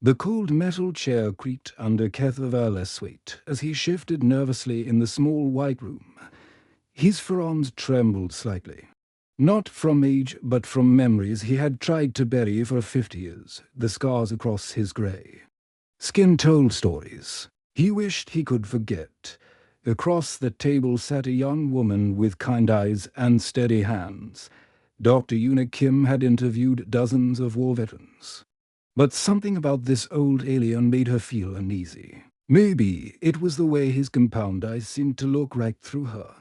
The cold metal chair creaked under Kethaval's weight as he shifted nervously in the small white room. His forearms trembled slightly. Not from age, but from memories he had tried to bury for 50 years, the scars across his grey. Skin told stories. He wished he could forget. Across the table sat a young woman with kind eyes and steady hands. Dr. Una Kim had interviewed dozens of war veterans. But something about this old alien made her feel uneasy. Maybe it was the way his compound eyes seemed to look right through her.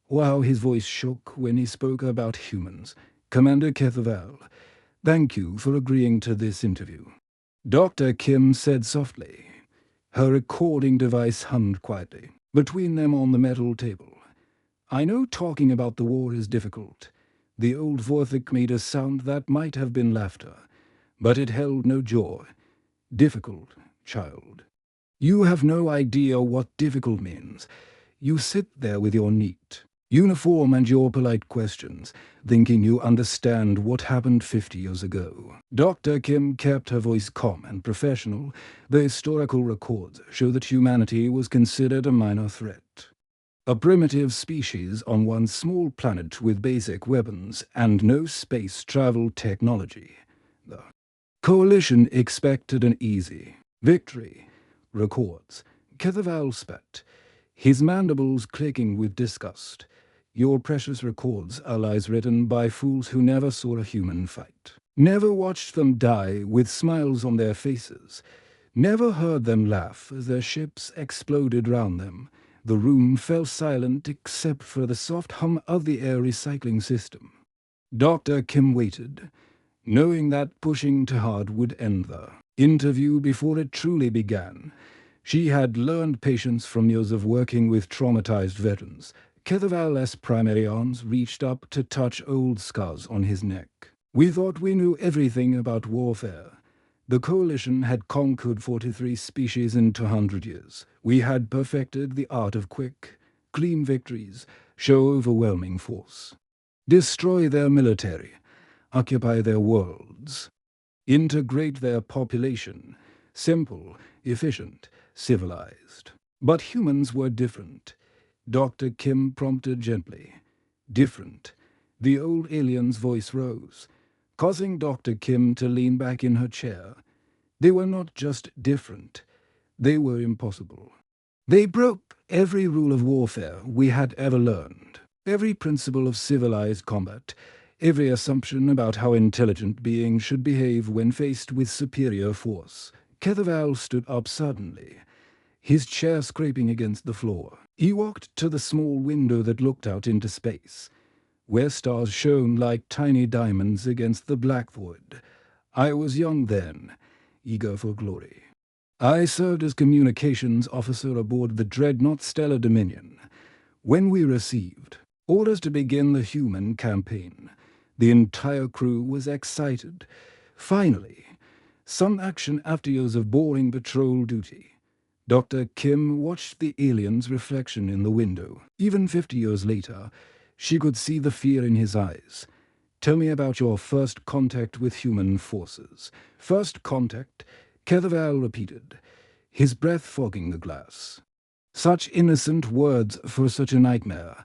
While his voice shook when he spoke about humans. "Commander Kethaval, thank you for agreeing to this interview," Dr. Kim said softly. Her recording device hummed quietly between them on the metal table. "I know talking about the war is difficult." The old Vorthik made a sound that might have been laughter, but it held no joy. "Difficult, child. You have no idea what difficult means. You sit there with your neat uniform and your polite questions, thinking you understand what happened 50 years ago." Dr. Kim kept her voice calm and professional. The historical records show that humanity was considered a minor threat. A primitive species on one small planet with basic weapons and no space travel technology. The coalition expected an easy victory. Records. Kethaval spat, his mandibles clicking with disgust. "Your precious records are lies written by fools who never saw a human fight. Never watched them die with smiles on their faces. Never heard them laugh as their ships exploded round them." The room fell silent except for the soft hum of the air recycling system. Dr. Kim waited, knowing that pushing too hard would end the interview before it truly began. She had learned patience from years of working with traumatized veterans. Kethaval's primary arms reached up to touch old scars on his neck. "We thought we knew everything about warfare. The coalition had conquered 43 species in 200 years. We had perfected the art of quick, clean victories, show overwhelming force. Destroy their military, occupy their worlds, integrate their population, simple, efficient, civilized. But humans were different." Dr. Kim prompted gently. "Different." The old alien's voice rose, causing Dr. Kim to lean back in her chair. They were not just different, they were impossible. They broke every rule of warfare we had ever learned, every principle of civilized combat, every assumption about how intelligent beings should behave when faced with superior force. Kethaval stood up suddenly, his chair scraping against the floor. He walked to the small window that looked out into space, where stars shone like tiny diamonds against the black void. "I was young then, eager for glory. I served as communications officer aboard the dreadnought Stellar Dominion. When we received orders to begin the human campaign, the entire crew was excited. Finally, some action after years of boring patrol duty." Dr. Kim watched the alien's reflection in the window. Even 50 years later, she could see the fear in his eyes. "Tell me about your first contact with human forces." "First contact," Kethaval repeated, his breath fogging the glass. "Such innocent words for such a nightmare.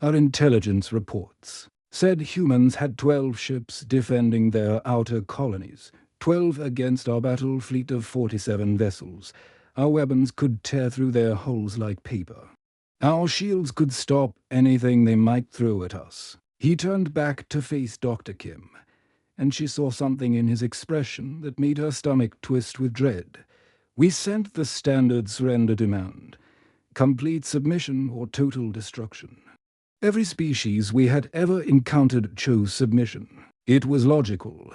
Our intelligence reports said humans had 12 ships defending their outer colonies, 12 against our battle fleet of 47 vessels. Our weapons could tear through their hulls like paper. Our shields could stop anything they might throw at us." He turned back to face Dr. Kim, and she saw something in his expression that made her stomach twist with dread. "We sent the standard surrender demand. Complete submission or total destruction. Every species we had ever encountered chose submission. It was logical,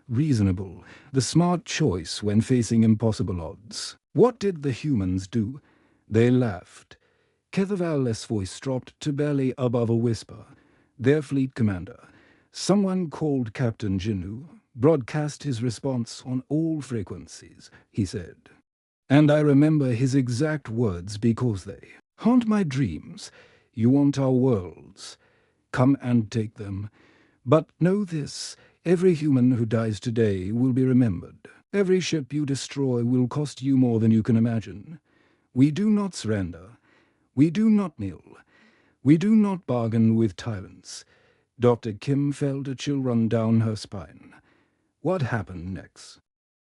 reasonable, the smart choice when facing impossible odds. What did the humans do? They laughed." Kethaval's voice dropped to barely above a whisper. "Their fleet commander, someone called Captain Jinnu, broadcast his response on all frequencies," he said. "And I remember his exact words because they haunt my dreams. You want our worlds. Come and take them. But know this, every human who dies today will be remembered. Every ship you destroy will cost you more than you can imagine. We do not surrender. We do not kneel. We do not bargain with tyrants. Dr. Kim felt a chill run down her spine. What happened next?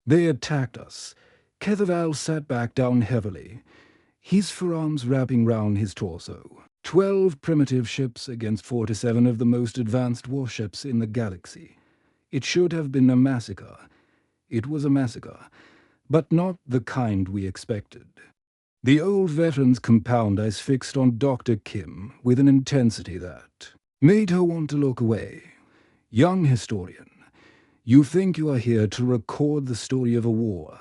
They attacked us. Ketherval sat back down heavily, his forearms wrapping round his torso. 12 primitive ships against 47 of the most advanced warships in the galaxy. It should have been a massacre. It was a massacre, but not the kind we expected. The old veteran's compound eyes fixed on Dr. Kim with an intensity that made her want to look away. Young historian, you think you are here to record the story of a war,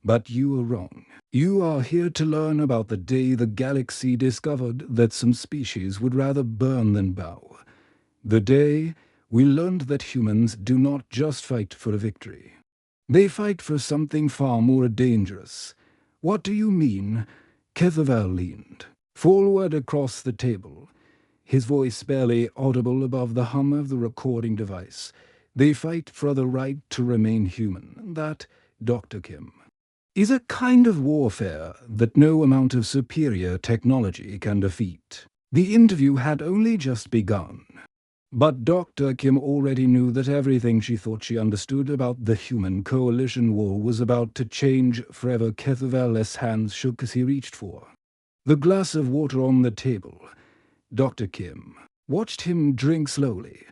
but you are wrong. You are here to learn about the day the galaxy discovered that some species would rather burn than bow. The day we learned that humans do not just fight for a victory. They fight for something far more dangerous. What do you mean? Ketherval leaned forward across the table, his voice barely audible above the hum of the recording device. They fight for the right to remain human. That, Dr. Kim, is a kind of warfare that no amount of superior technology can defeat. The interview had only just begun, but Dr. Kim already knew that everything she thought she understood about the human coalition war was about to change forever. Ketherval's hands shook as he reached for the glass of water on the table. Dr. Kim watched him drink slowly,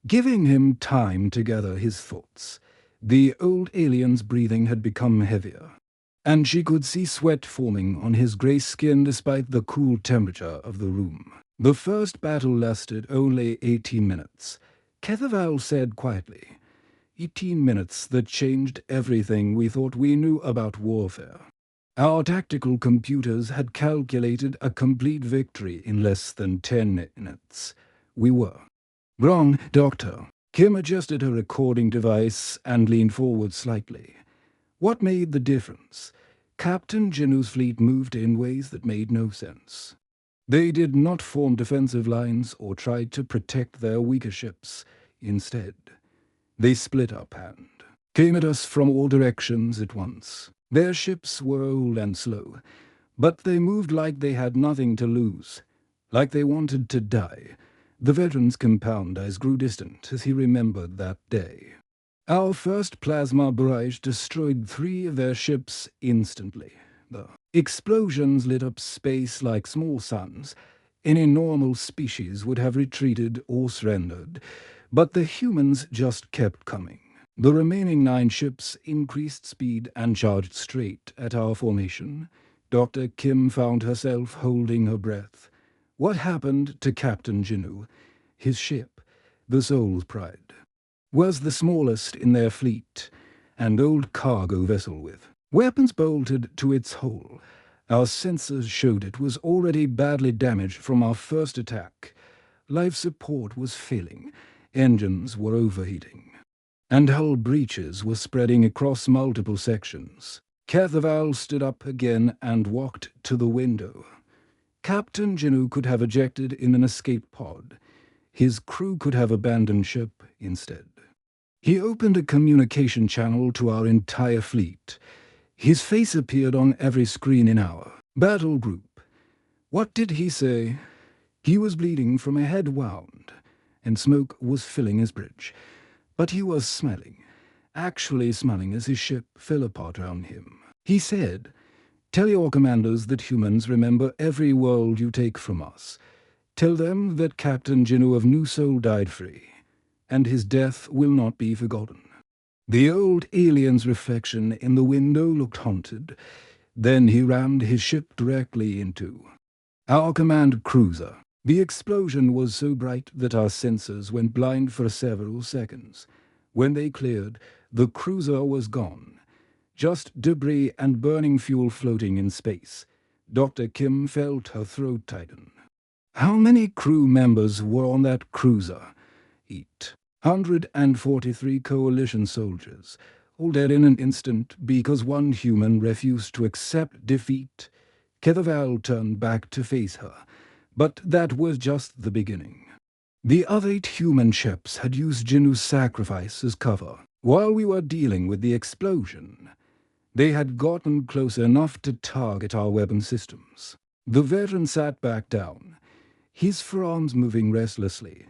giving him time to gather his thoughts. The old alien's breathing had become heavier, and she could see sweat forming on his grey skin despite the cool temperature of the room. The first battle lasted only 18 minutes. Ketherval said quietly, 18 minutes that changed everything we thought we knew about warfare. Our tactical computers had calculated a complete victory in less than 10 minutes. We were wrong, Doctor. Kim adjusted her recording device and leaned forward slightly. What made the difference? Captain Jinu's fleet moved in ways that made no sense. They did not form defensive lines or try to protect their weaker ships. Instead, they split up and came at us from all directions at once. Their ships were old and slow, but they moved like they had nothing to lose, like they wanted to die. The veteran's compound eyes grew distant as he remembered that day. Our first plasma barrage destroyed 3 of their ships instantly. The explosions lit up space like small suns. Any normal species would have retreated or surrendered, but the humans just kept coming. The remaining 9 ships increased speed and charged straight at our formation. Dr. Kim found herself holding her breath. What happened to Captain Jinu? His ship, the Soul's Pride, was the smallest in their fleet, an old cargo vessel with weapons bolted to its hull. Our sensors showed it was already badly damaged from our first attack. Life support was failing, engines were overheating, and hull breaches were spreading across multiple sections. Ketherval stood up again and walked to the window. Captain Jinu could have ejected in an escape pod. His crew could have abandoned ship instead. He opened a communication channel to our entire fleet. His face appeared on every screen in our battle group. What did he say? He was bleeding from a head wound, and smoke was filling his bridge. But he was smiling, actually smiling as his ship fell apart around him. He said, "Tell your commanders that humans remember every world you take from us. Tell them that Captain Jinu of New Soul died free, and his death will not be forgotten." The old alien's reflection in the window looked haunted. Then he rammed his ship directly into our command cruiser. The explosion was so bright that our sensors went blind for several seconds. When they cleared, the cruiser was gone. Just debris and burning fuel floating in space. Dr. Kim felt her throat tighten. How many crew members were on that cruiser? 843 coalition soldiers, all dead in an instant because one human refused to accept defeat. Ketherval turned back to face her, but that was just the beginning. The other 8 human ships had used Jinu's sacrifice as cover. While we were dealing with the explosion, they had gotten close enough to target our weapon systems. The veteran sat back down, his forearms moving restlessly.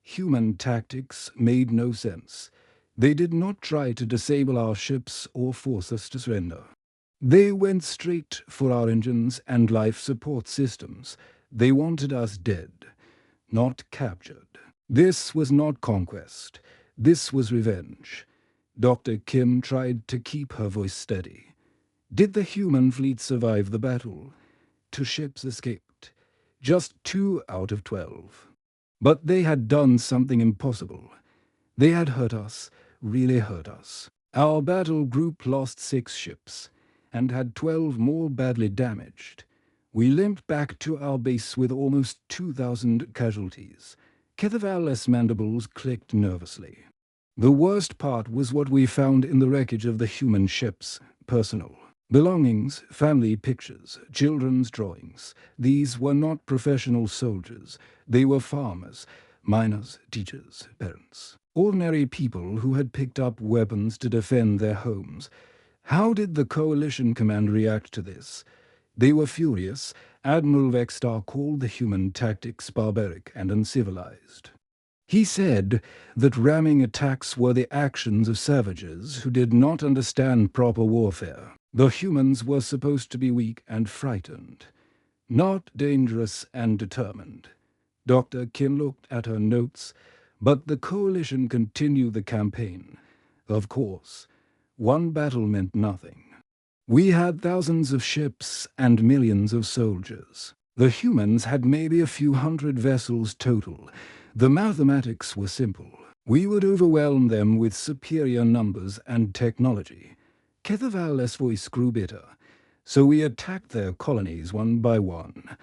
Human tactics made no sense. They did not try to disable our ships or force us to surrender. They went straight for our engines and life support systems. They wanted us dead, not captured. This was not conquest. This was revenge. Dr. Kim tried to keep her voice steady. Did the human fleet survive the battle? 2 ships escaped. Just 2 out of 12. But they had done something impossible. They had hurt us, really hurt us. Our battle group lost 6 ships, and had 12 more badly damaged. We limped back to our base with almost 2,000 casualties. Kethaval's mandibles clicked nervously. The worst part was what we found in the wreckage of the human ships, personal. Belongings, family pictures, children's drawings. These were not professional soldiers. They were farmers, miners, teachers, parents. Ordinary people who had picked up weapons to defend their homes. How did the Coalition Command react to this? They were furious. Admiral Vextar called the human tactics barbaric and uncivilized. He said that ramming attacks were the actions of savages who did not understand proper warfare. The humans were supposed to be weak and frightened, not dangerous and determined. Dr. Kim looked at her notes, but the coalition continued the campaign. Of course, one battle meant nothing. We had thousands of ships and millions of soldiers. The humans had maybe a few hundred vessels total. The mathematics were simple. We would overwhelm them with superior numbers and technology. Kethaval's voice grew bitter, so we attacked their colonies one by one.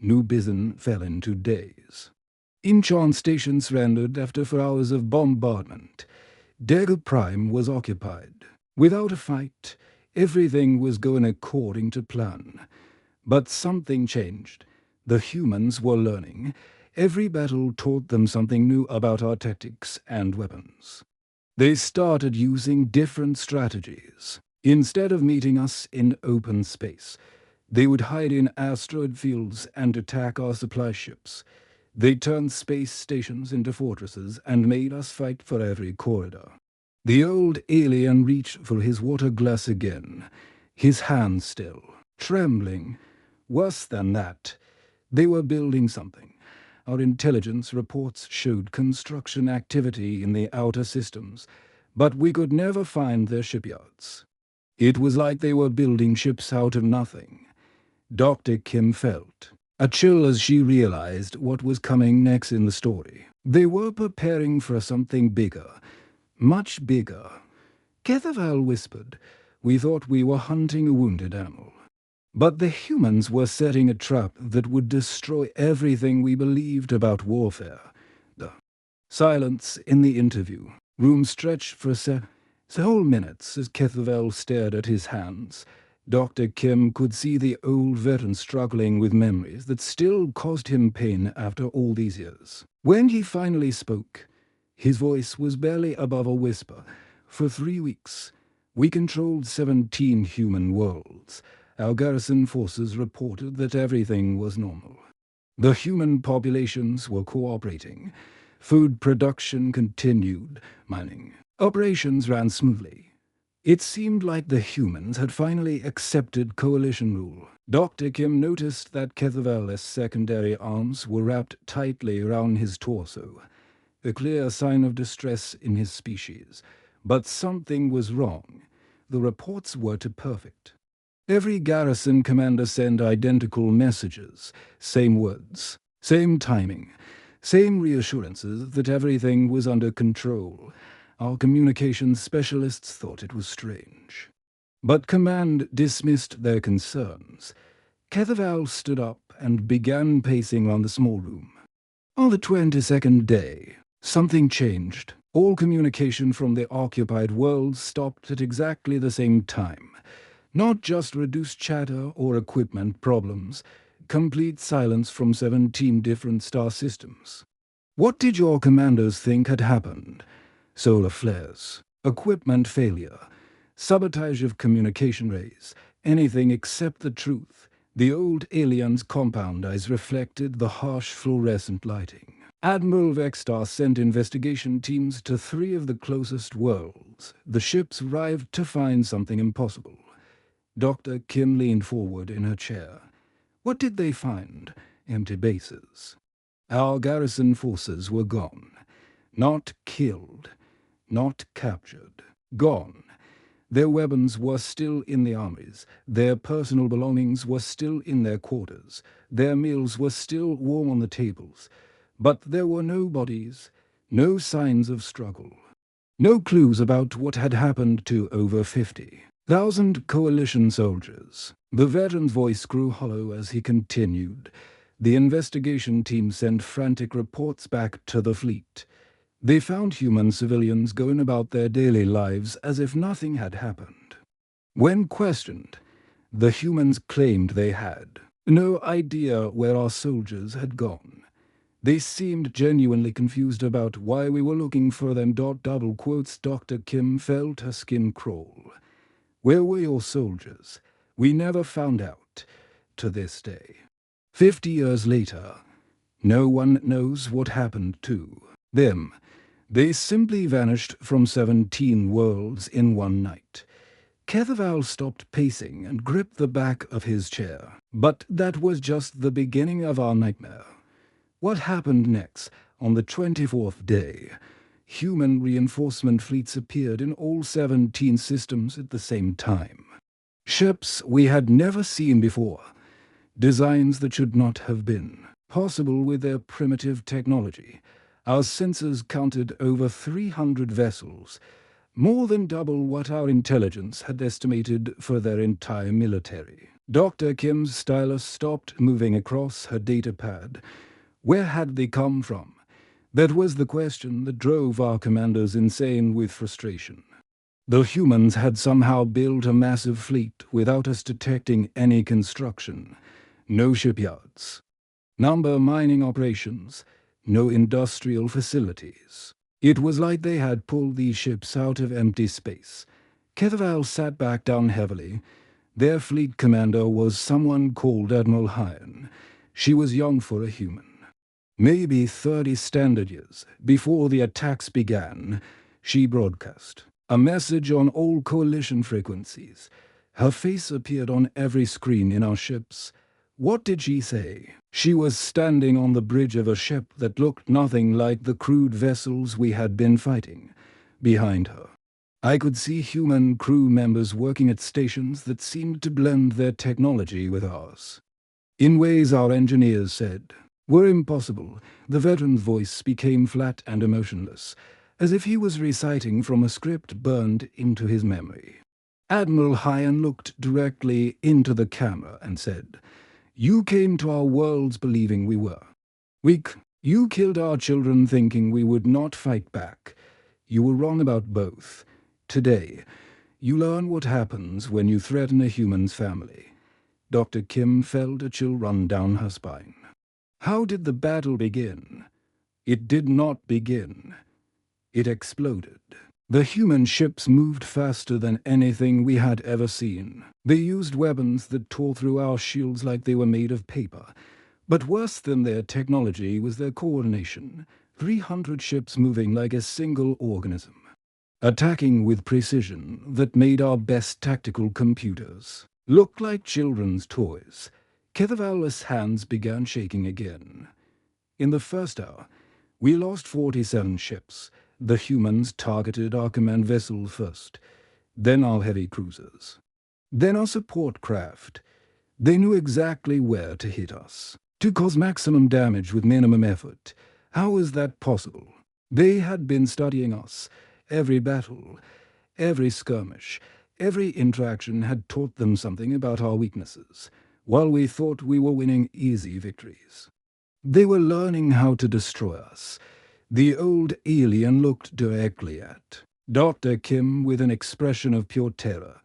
New Bizon fell into daze. Incheon Station surrendered after 4 hours of bombardment. Dega Prime was occupied. Without a fight, everything was going according to plan. But something changed. The humans were learning. Every battle taught them something new about our tactics and weapons. They started using different strategies. Instead of meeting us in open space, they would hide in asteroid fields and attack our supply ships. They turned space stations into fortresses and made us fight for every corridor. The old alien reached for his water glass again, his hand still, trembling. Worse than that, they were building something. Our intelligence reports showed construction activity in the outer systems, but we could never find their shipyards. It was like they were building ships out of nothing. Dr. Kim felt a chill as she realized what was coming next in the story. They were preparing for something bigger, much bigger. Kethaval whispered, "We thought we were hunting a wounded animal." But the humans were setting a trap that would destroy everything we believed about warfare. The silence in the interview room stretched for several minutes as Kethaval stared at his hands. Dr. Kim could see the old veteran struggling with memories that still caused him pain after all these years. When he finally spoke, his voice was barely above a whisper. For 3 weeks, we controlled 17 human worlds. Our garrison forces reported that everything was normal. The human populations were cooperating. Food production continued. Mining operations ran smoothly. It seemed like the humans had finally accepted coalition rule. Dr. Kim noticed that Kethaval's secondary arms were wrapped tightly around his torso, a clear sign of distress in his species. But something was wrong. The reports were too perfect. Every garrison commander sent identical messages, same words, same timing, same reassurances that everything was under control. Our communications specialists thought it was strange. But command dismissed their concerns. Kethaval stood up and began pacing around the small room. On the 22nd day, something changed. All communication from the occupied world stopped at exactly the same time. Not just reduced chatter or equipment problems, complete silence from 17 different star systems. What did your commanders think had happened? Solar flares, Equipment failure, sabotage of communication rays, anything except the truth. The old alien's compound eyes reflected the harsh fluorescent lighting. Admiral Vexstar sent investigation teams to 3 of the closest worlds. The ships arrived to find something impossible. Dr. Kim leaned forward in her chair. What did they find? Empty bases. Our garrison forces were gone. Not killed. Not captured. Gone. Their weapons were still in the armies. Their personal belongings were still in their quarters. Their meals were still warm on the tables. But there were no bodies, no signs of struggle. No clues about what had happened to over 50,000 coalition soldiers. The veteran's voice grew hollow as he continued. The investigation team sent frantic reports back to the fleet. They found human civilians going about their daily lives as if nothing had happened. When questioned, the humans claimed they had no idea where our soldiers had gone. They seemed genuinely confused about why we were looking for them. Double quotes. Dr. Kim felt her skin crawl. Where were your soldiers? We never found out, to this day. 50 years later, no one knows what happened to them. They simply vanished from 17 worlds in one night. Ketherval stopped pacing and gripped the back of his chair. But that was just the beginning of our nightmare. What happened next? On the 24th day, human reinforcement fleets appeared in all 17 systems at the same time. Ships we had never seen before. Designs that should not have been possible with their primitive technology. Our sensors counted over 300 vessels, more than double what our intelligence had estimated for their entire military. Dr. Kim's stylus stopped moving across her data pad. Where had they come from? That was the question that drove our commanders insane with frustration. The humans had somehow built a massive fleet without us detecting any construction. No shipyards. Number mining operations. No industrial facilities. It was like they had pulled these ships out of empty space. Ketherval sat back down heavily. Their fleet commander was someone called Admiral Hyan. She was young for a human. Maybe 30 standard years before the attacks began, she broadcast a message on all coalition frequencies. Her face appeared on every screen in our ships. What did she say? She was standing on the bridge of a ship that looked nothing like the crude vessels we had been fighting. Behind her, I could see human crew members working at stations that seemed to blend their technology with ours. In ways our engineers said were impossible. The veteran's voice became flat and emotionless, as if he was reciting from a script burned into his memory. Admiral Hyan looked directly into the camera and said, "You came to our worlds believing we were weak. You killed our children thinking we would not fight back. You were wrong about both. Today, you learn what happens when you threaten a human's family." Dr. Kim felt a chill run down her spine. How did the battle begin? It did not begin. It exploded. The human ships moved faster than anything we had ever seen. They used weapons that tore through our shields like they were made of paper. But worse than their technology was their coordination. 300 ships moving like a single organism, attacking with precision that made our best tactical computers look like children's toys. Ketherval's hands began shaking again. In the first hour, we lost 47 ships. The humans targeted our command vessel first, then our heavy cruisers, then our support craft. They knew exactly where to hit us, to cause maximum damage with minimum effort. How is that possible? They had been studying us. Every battle, every skirmish, every interaction had taught them something about our weaknesses, while we thought we were winning easy victories. They were learning how to destroy us. The old alien looked directly at Dr. Kim with an expression of pure terror.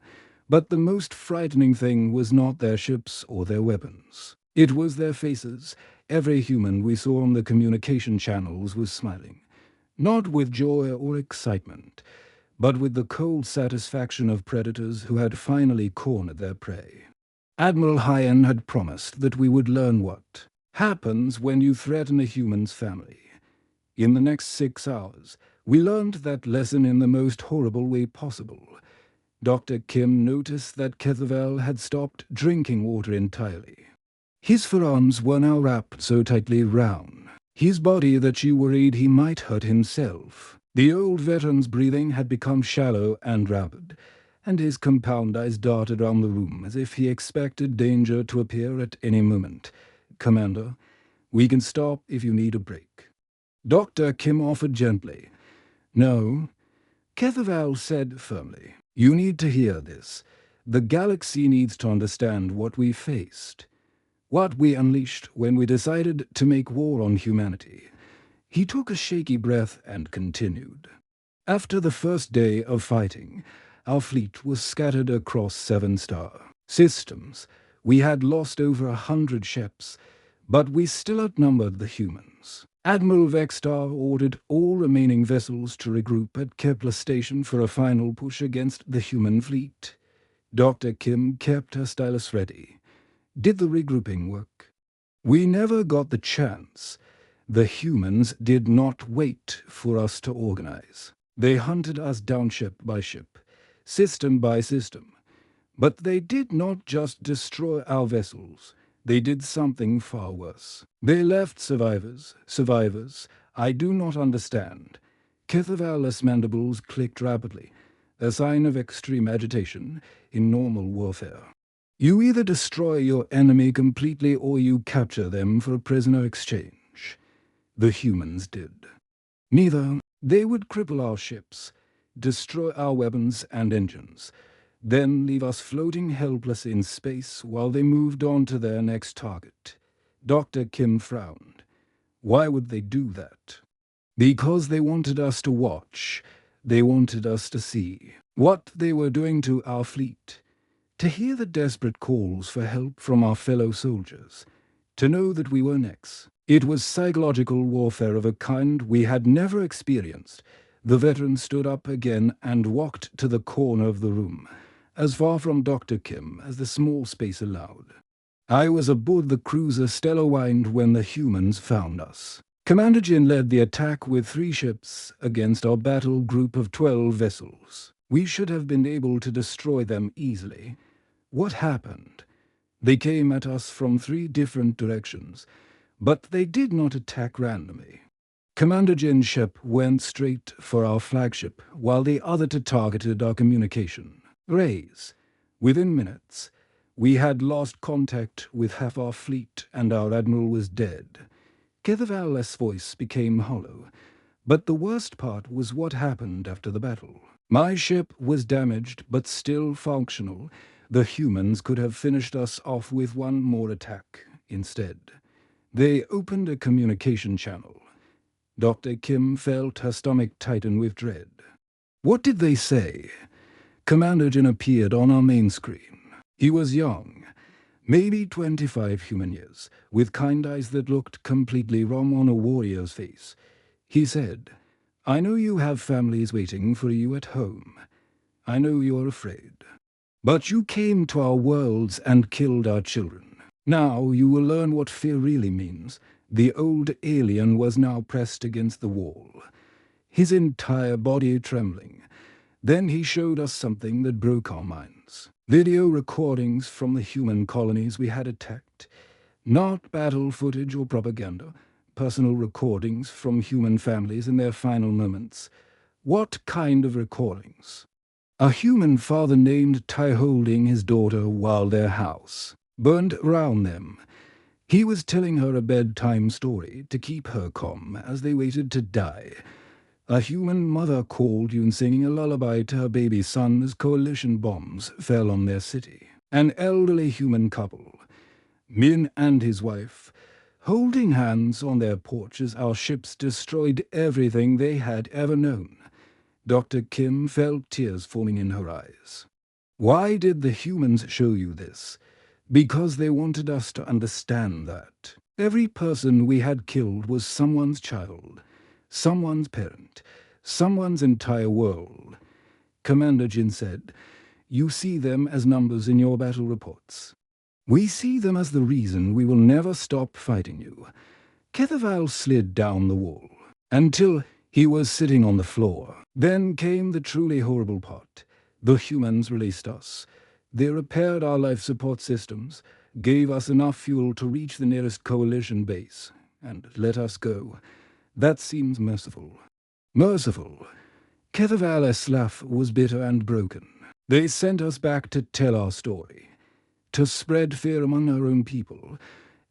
But the most frightening thing was not their ships or their weapons. It was their faces. Every human we saw on the communication channels was smiling. Not with joy or excitement, but with the cold satisfaction of predators who had finally cornered their prey. Admiral Hyan had promised that we would learn what happens when you threaten a human's family. In the next 6 hours, we learned that lesson in the most horrible way possible. Dr. Kim noticed that Kethavel had stopped drinking water entirely. His forearms were now wrapped so tightly round his body that she worried he might hurt himself. The old veteran's breathing had become shallow and rapid, and his compound eyes darted around the room as if he expected danger to appear at any moment. "Commander, we can stop if you need a break." Dr. Kim offered gently. "No," Kethavel said firmly. "You need to hear this. The galaxy needs to understand what we faced. What we unleashed when we decided to make war on humanity." He took a shaky breath and continued. "After the first day of fighting, our fleet was scattered across 7-star systems. We had lost over 100 ships, but we still outnumbered the humans. Admiral Vextar ordered all remaining vessels to regroup at Kepler Station for a final push against the human fleet. Dr. Kim kept her stylus ready. Did the regrouping work? We never got the chance. The humans did not wait for us to organize. They hunted us down ship by ship, system by system. But they did not just destroy our vessels. They did something far worse. They left survivors. I do not understand." Kethavel's mandibles clicked rapidly, a sign of extreme agitation in normal warfare. "You either destroy your enemy completely or you capture them for a prisoner exchange. The humans did. Neither. They would cripple our ships, destroy our weapons and engines, then leave us floating helpless in space while they moved on to their next target." Dr. Kim frowned. "Why would they do that?" "Because they wanted us to watch. They wanted us to see what they were doing to our fleet, to hear the desperate calls for help from our fellow soldiers, to know that we were next. It was psychological warfare of a kind we had never experienced." The veteran stood up again and walked to the corner of the room, as far from Dr. Kim as the small space allowed. "I was aboard the cruiser Stellar Wind when the humans found us. Commander Jin led the attack with 3 ships against our battle group of 12 vessels. We should have been able to destroy them easily. What happened? They came at us from 3 different directions, but they did not attack randomly. Commander Jin's ship went straight for our flagship, while the other 2 targeted our communication rays. Within minutes, we had lost contact with half our fleet and our admiral was dead." Kethavel's voice became hollow, but the worst part was what happened after the battle. "My ship was damaged but still functional. The humans could have finished us off with 1 more attack instead. They opened a communication channel." Dr. Kim felt her stomach tighten with dread. "What did they say?" Commander Jin appeared on our main screen. He was young, maybe 25 human years, with kind eyes that looked completely wrong on a warrior's face. He said, "I know you have families waiting for you at home. I know you are afraid. But you came to our worlds and killed our children. Now you will learn what fear really means." The old alien was now pressed against the wall, his entire body trembling. Then he showed us something that broke our minds. Video recordings from the human colonies we had attacked. Not battle footage or propaganda. Personal recordings from human families in their final moments. What kind of recordings? A human father named Tai holding his daughter while their house burned around them. He was telling her a bedtime story to keep her calm as they waited to die. A human mother called you singing a lullaby to her baby son as coalition bombs fell on their city. An elderly human couple, Min and his wife, holding hands on their porch as our ships destroyed everything they had ever known. Dr. Kim felt tears forming in her eyes. "Why did the humans show you this?" "Because they wanted us to understand that every person we had killed was someone's child, someone's parent, someone's entire world. Commander Jin said. "You see them as numbers in your battle reports. We see them as the reason we will never stop fighting you." Kethaval slid down the wall until he was sitting on the floor. Then came the truly horrible part. The humans released us. They repaired our life support systems, gave us enough fuel to reach the nearest coalition base, and let us go. That seems merciful. Merciful. Kethaval Eslaf was bitter and broken. They sent us back to tell our story, to spread fear among our own people.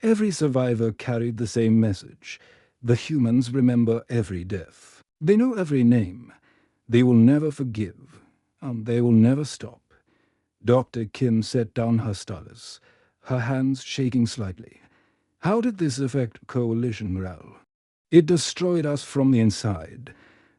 Every survivor carried the same message. The humans remember every death. They know every name. They will never forgive, and they will never stop. Dr. Kim set down her stylus, her hands shaking slightly. How did this affect coalition morale? It destroyed us from the inside.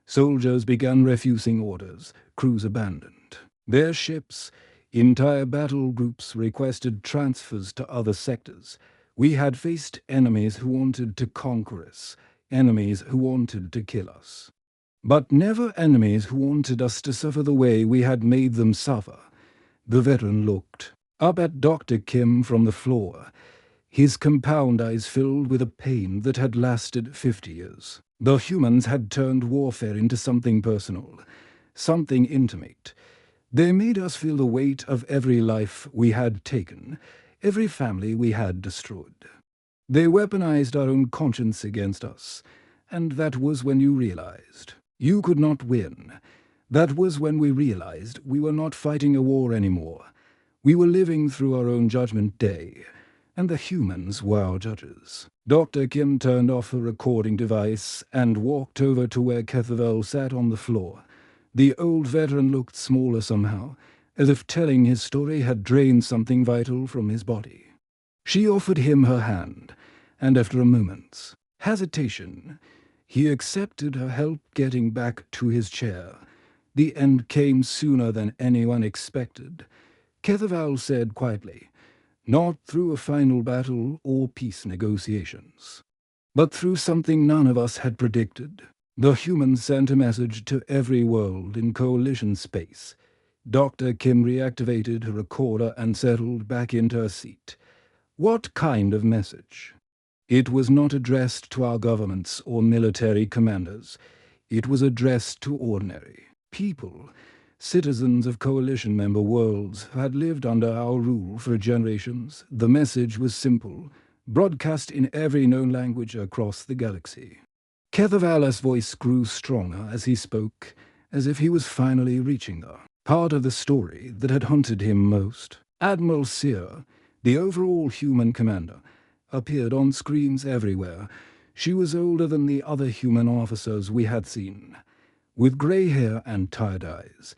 Soldiers began refusing orders, crews abandoned. Their ships, entire battle groups requested transfers to other sectors. We had faced enemies who wanted to conquer us, enemies who wanted to kill us. But never enemies who wanted us to suffer the way we had made them suffer. The veteran looked up at Dr. Kim from the floor, his compound eyes filled with a pain that had lasted 50 years. The humans had turned warfare into something personal, something intimate. They made us feel the weight of every life we had taken, every family we had destroyed. They weaponized our own conscience against us, and that was when you realized you could not win. That was when we realized we were not fighting a war anymore. We were living through our own judgment day, and the humans were our judges. Dr. Kim turned off her recording device and walked over to where Kethaval sat on the floor. The old veteran looked smaller somehow, as if telling his story had drained something vital from his body. She offered him her hand, and after a moment's hesitation, he accepted her help getting back to his chair. The end came sooner than anyone expected. Kethaval said quietly, "Not through a final battle or peace negotiations, but through something none of us had predicted. The humans sent a message to every world in coalition space." Dr. Kim reactivated her recorder and settled back into her seat. What kind of message? It was not addressed to our governments or military commanders. It was addressed to ordinary people, citizens of coalition member worlds who had lived under our rule for generations. The message was simple, broadcast in every known language across the galaxy. Kethaval's voice grew stronger as he spoke, as if he was finally reaching the part of the story that had haunted him most. Admiral Sear, the overall human commander, appeared on screens everywhere. She was older than the other human officers we had seen, with grey hair and tired eyes.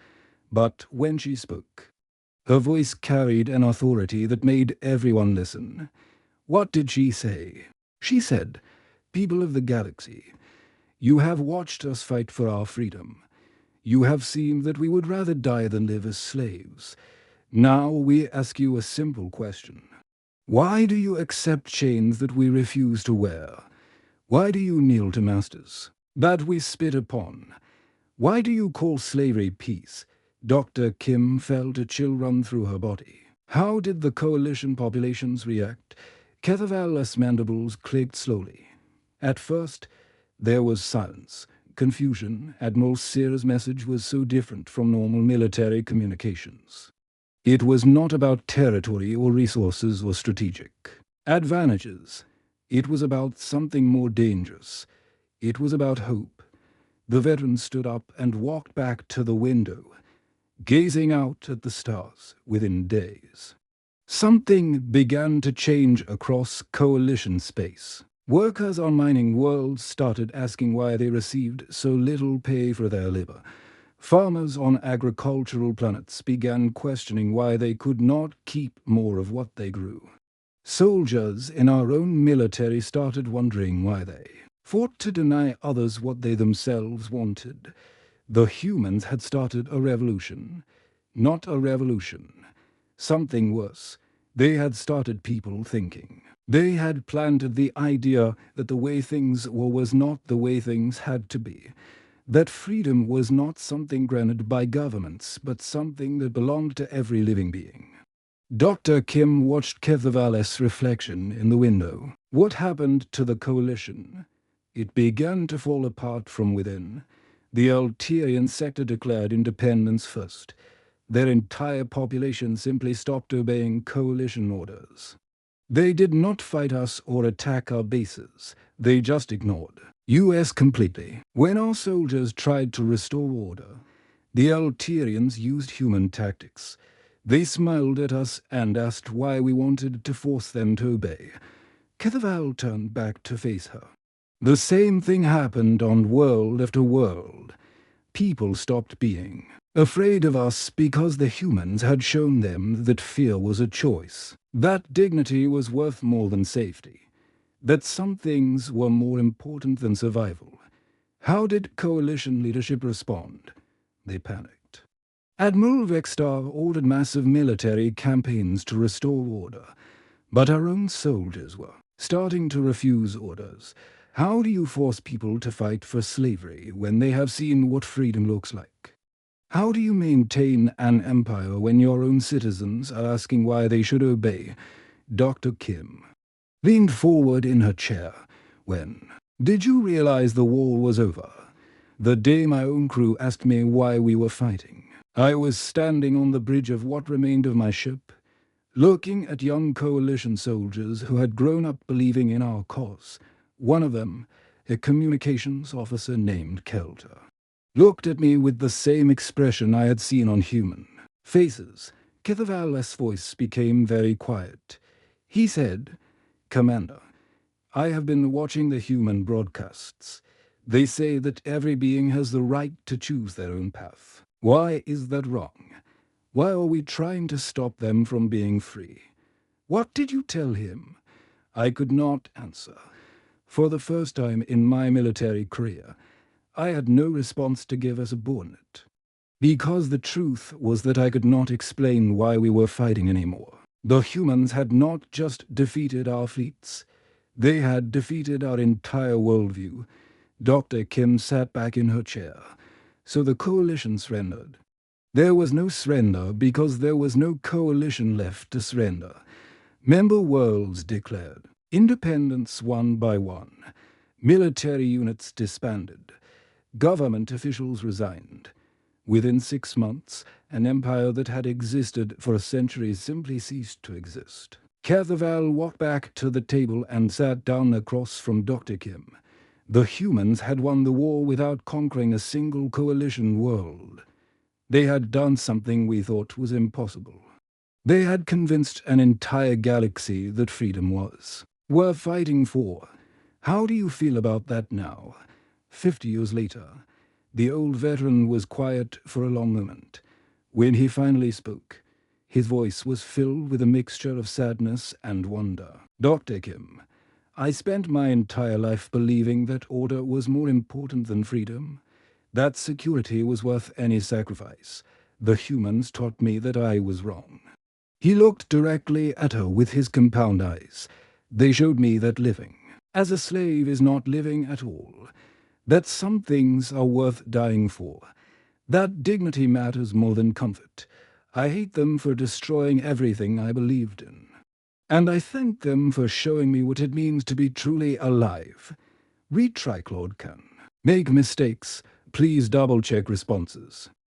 But when she spoke, her voice carried an authority that made everyone listen. What did she say? She said, "People of the galaxy, you have watched us fight for our freedom. You have seen that we would rather die than live as slaves. Now we ask you a simple question. Why do you accept chains that we refuse to wear? Why do you kneel to masters that we spit upon? Why do you call slavery peace?" Dr. Kim felt a chill run through her body. How did the coalition populations react? Kethaval's mandibles clicked slowly. At first, there was silence, confusion. Admiral Sear's message was so different from normal military communications. It was not about territory or resources or strategic advantages. It was about something more dangerous. It was about hope. The veteran stood up and walked back to the window, gazing out at the stars. Within days, something began to change across coalition space. Workers on mining worlds started asking why they received so little pay for their labor. Farmers on agricultural planets began questioning why they could not keep more of what they grew. Soldiers in our own military started wondering why they fought to deny others what they themselves wanted. The humans had started a revolution. Not a revolution. Something worse. They had started people thinking. They had planted the idea that the way things were was not the way things had to be. That freedom was not something granted by governments, but something that belonged to every living being. Dr. Kim watched Kethavala's reflection in the window. What happened to the coalition? It began to fall apart from within. The Alterian sector declared independence first. Their entire population simply stopped obeying coalition orders. They did not fight us or attack our bases. They just ignored US completely. When our soldiers tried to restore order, the Alterians used human tactics. They smiled at us and asked why we wanted to force them to obey. Kethaval turned back to face her. The same thing happened on world after world. People stopped being afraid of us because the humans had shown them that fear was a choice, that dignity was worth more than safety, that some things were more important than survival. How did coalition leadership respond? They panicked. Admiral Vextar ordered massive military campaigns to restore order, but our own soldiers were starting to refuse orders. How do you force people to fight for slavery when they have seen what freedom looks like? How do you maintain an empire when your own citizens are asking why they should obey? Dr. Kim leaned forward in her chair. When did you realize the war was over? The day my own crew asked me why we were fighting. I was standing on the bridge of what remained of my ship, looking at young coalition soldiers who had grown up believing in our cause. One of them, a communications officer named Kelter, looked at me with the same expression I had seen on human faces. Kethavala's voice became very quiet. He said, "Commander, I have been watching the human broadcasts. They say that every being has the right to choose their own path. Why is that wrong? Why are we trying to stop them from being free?" What did you tell him? I could not answer. For the first time in my military career, I had no response to give as a subordinate. Because the truth was that I could not explain why we were fighting anymore. The humans had not just defeated our fleets. They had defeated our entire worldview. Dr. Kim sat back in her chair. So the coalition surrendered. There was no surrender because there was no coalition left to surrender. Member worlds declared independence one by one. Military units disbanded. Government officials resigned. Within 6 months, an empire that had existed for centuries simply ceased to exist. Kethaval walked back to the table and sat down across from Dr. Kim. The humans had won the war without conquering a single coalition world. They had done something we thought was impossible. They had convinced an entire galaxy that freedom was worth fighting for. How do you feel about that now? 50 years later, the old veteran was quiet for a long moment. When he finally spoke, his voice was filled with a mixture of sadness and wonder. Dr. Kim, I spent my entire life believing that order was more important than freedom, that security was worth any sacrifice. The humans taught me that I was wrong. He looked directly at her with his compound eyes. They showed me that living as a slave is not living at all, that some things are worth dying for, that dignity matters more than comfort. I hate them for destroying everything I believed in. And I thank them for showing me what it means to be truly alive. Read Triclord can. Make mistakes. Please double-check responses.